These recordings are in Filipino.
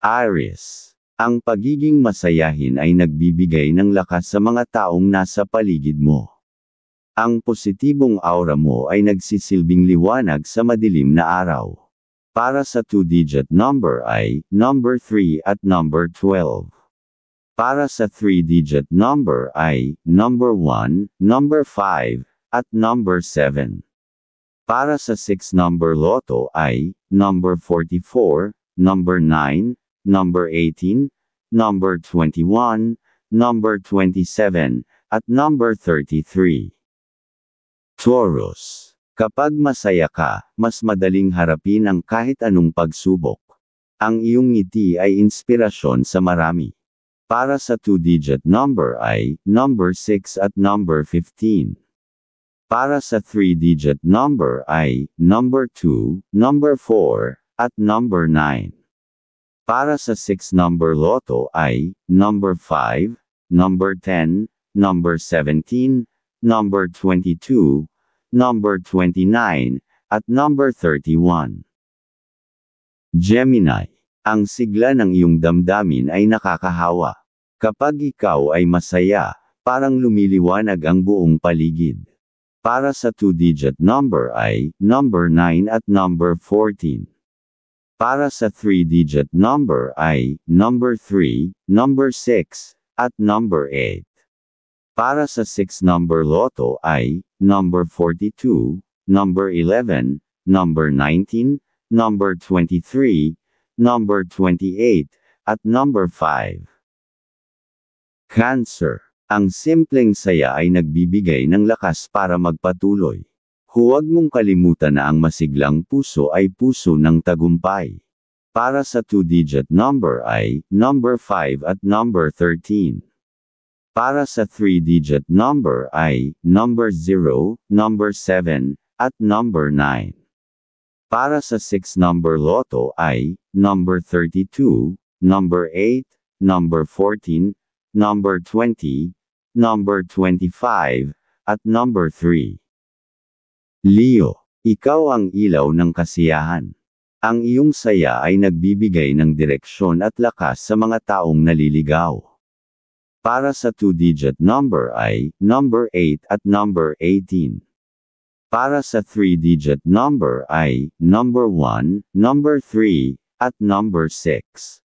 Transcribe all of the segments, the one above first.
Aries. Ang pagiging masayahin ay nagbibigay ng lakas sa mga taong nasa paligid mo. Ang positibong aura mo ay nagsisilbing liwanag sa madilim na araw. Para sa 2-digit number ay number 3 at number 12. Para sa 3-digit number ay number 1, number 5, at number 7. Para sa 6-number loto ay number 44, number 9, number 18, number 21, number 27, at number 33. Taurus. Kapag masaya ka, mas madaling harapin ang kahit anong pagsubok. Ang iyong ngiti ay inspirasyon sa marami. Para sa 2-digit number ay number 6 at number 15. Para sa 3-digit number ay number 2, number 4, at number 9. Para sa 6-number loto ay number 5, number 10, number 17, number 22, number 29, at number 31. Gemini. Ang sigla ng iyong damdamin ay nakakahawa. Kapag ikaw ay masaya, parang lumiliwanag ang buong paligid. Para sa 2-digit number ay number 9 at number 14. Para sa 3-digit number ay number 3, number 6, at number 8. Para sa 6-number loto ay number 42, number 11, number 19, number 23, number 28, at number 5. Cancer. Ang simpleng saya ay nagbibigay ng lakas para magpatuloy. Huwag mong kalimutan na ang masiglang puso ay puso ng tagumpay. Para sa 2-digit number ay number 5 at number 13. Para sa 3-digit number ay number 0, number 7, at number 9. Para sa 6-number loto ay number 32, number 8, number 14, number 20, number 25, at number 3. Leo, ikaw ang ilaw ng kasiyahan. Ang iyong saya ay nagbibigay ng direksyon at lakas sa mga taong naliligaw. Para sa 2-digit number ay number 8 at number 18. Para sa 3-digit number ay number 1, number 3, at number 6.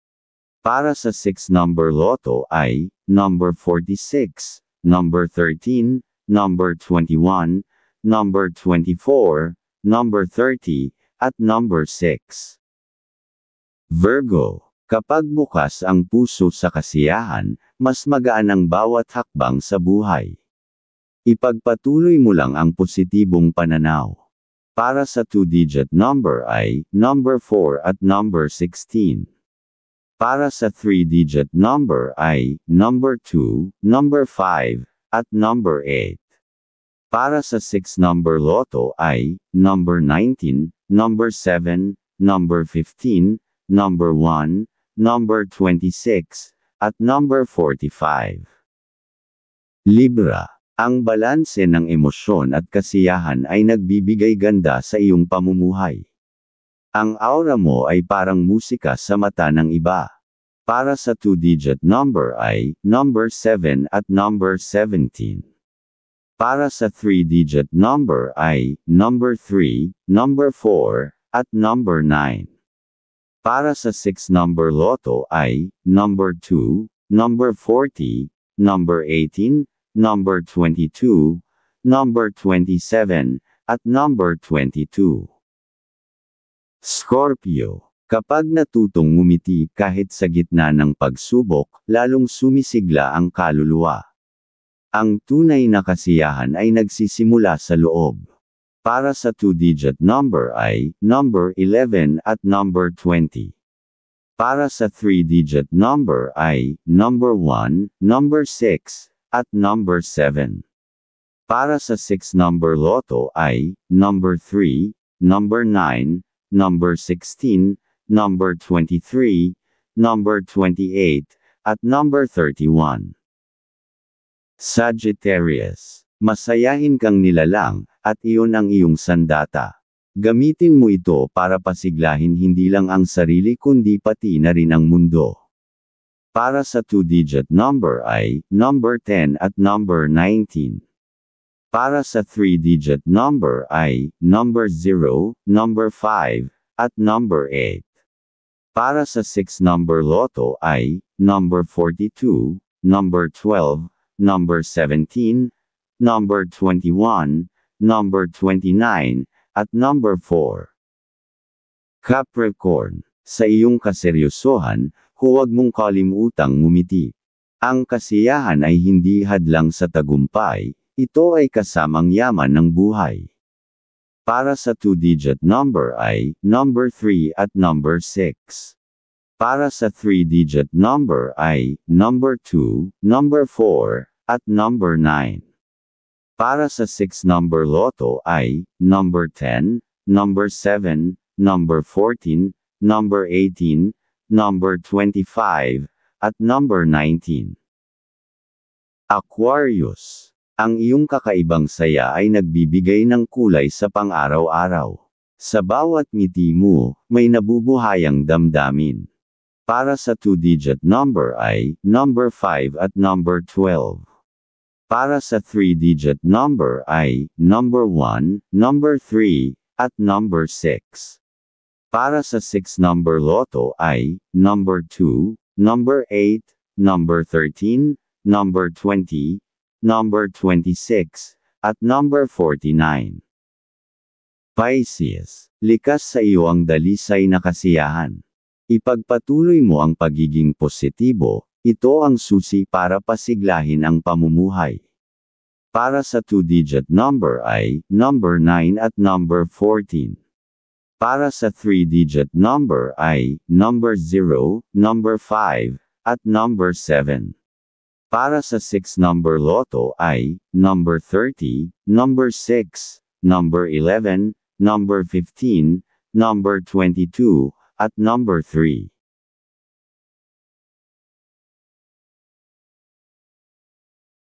Para sa 6-number loto ay number 46, number 13, number 21, number 24, number 30, at number 6. Virgo. Kapag bukas ang puso sa kasiyahan, mas magaan ang bawat hakbang sa buhay. Ipagpatuloy mo lang ang positibong pananaw. Para sa 2-digit number ay number 4 at number 16. Para sa 3-digit number ay number 2, number 5, at number 8. Para sa 6-number loto ay number 19, number 7, number 15, number 1, number 26, at number 45. Libra. Ang balanse ng emosyon at kasiyahan ay nagbibigay ganda sa iyong pamumuhay. Ang aura mo ay parang musika sa mata ng iba. Para sa 2-digit number ay number 7 at number 17. Para sa 3-digit number ay number 3, number 4, at number 9. Para sa 6-number loto ay number 2, number 40, number 18, number 22, number 27, at number 22. Scorpio. Kapag natutong ngumiti kahit sa gitna ng pagsubok, lalong sumisigla ang kaluluwa. Ang tunay na kasiyahan ay nagsisimula sa loob. Para sa 2-digit number ay number 11 at number 20. Para sa 3-digit number ay number 1, number 6, at number 7. Para sa 6-number loto ay number 3, number 9, number 16, number 23, number 28, at number 31. Sagittarius. Masayahin kang nilalang, at iyon ang iyong sandata. Gamitin mo ito para pasiglahin hindi lang ang sarili kundi pati na rin ang mundo. Para sa 2-digit number ay number 10 at number 19. Para sa 3-digit number ay number 0, number 5, at number 8. Para sa 6-number loto ay number 42, number 12, number 17, number 21, number 29, at number 4. Capricorn, sa iyong kaseryosohan, huwag mong kalimutang ngumiti. Ang kasiyahan ay hindi hadlang sa tagumpay, ito ay kasamang yaman ng buhay. Para sa 2-digit number ay number 3 at number 6. Para sa 3-digit number ay number 2, number 4, at number 9. Para sa 6-number loto ay number 10, number 7, number 14, number 18, number 25, at number 19. Aquarius, ang iyong kakaibang saya ay nagbibigay ng kulay sa pang-araw-araw. Sa bawat ngiti mo, may nabubuhayang damdamin. Para sa 2-digit number ay number 5 at number 12. Para sa 3-digit number ay number 1, number 3, at number 6. Para sa 6-number loto ay number 2, number 8, number 13, number 20, number 26, at number 49. Pisces, likas sa iyo ang dalisay na kasiyahan. Ipagpatuloy mo ang pagiging positibo, ito ang susi para pasiglahin ang pamumuhay. Para sa 2-digit number ay number 9 at number 14. Para sa 3-digit number ay number 0, number 5, at number 7. Para sa 6-number loto ay number 30, number 6, number 11, number 15, number 22, at number 3.